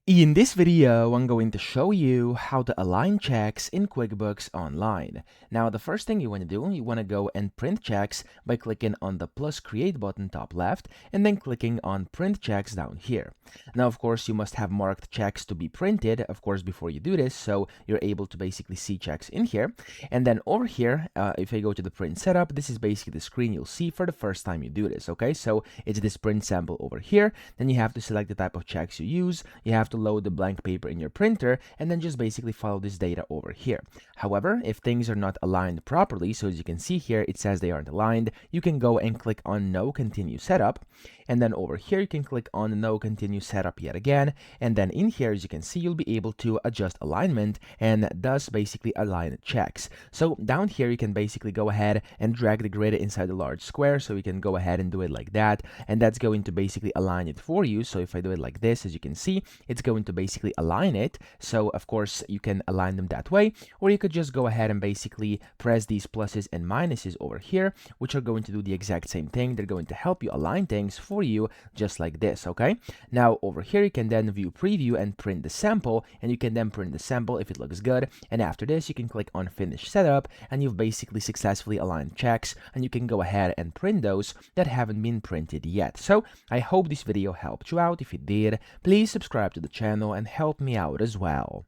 In this video, I'm going to show you how to align checks in QuickBooks Online. Now, the first thing you want to do, you want to go and print checks by clicking on the plus create button top left and then clicking on print checks down here. Now, of course, you must have marked checks to be printed, of course, before you do this, so you're able to basically see checks in here. And then over here, if I go to the print setup, this is basically the screen you'll see for the first time you do this, okay? So it's this print sample over here. Then you have to select the type of checks you use. You have to load the blank paper in your printer and then just basically follow this data over here. However, if things are not aligned properly, so as you can see here, it says they aren't aligned, you can go and click on no continue setup. And then over here, you can click on no continue setup yet again. And then in here, as you can see, you'll be able to adjust alignment and thus basically align checks. So down here, you can basically go ahead and drag the grid inside the large square. So you can go ahead and do it like that. And that's going to basically align it for you. So if I do it like this, as you can see, it's going to basically align it. So of course, you can align them that way, or you could just go ahead and basically press these pluses and minuses over here, which are going to do the exact same thing. They're going to help you align things for you just like this, okay? Now over here, you can then view preview and print the sample, and you can then print the sample if it looks good. And after this, you can click on finish setup, and you've basically successfully aligned checks, and you can go ahead and print those that haven't been printed yet. So I hope this video helped you out. If it did, please subscribe to the channel and help me out as well.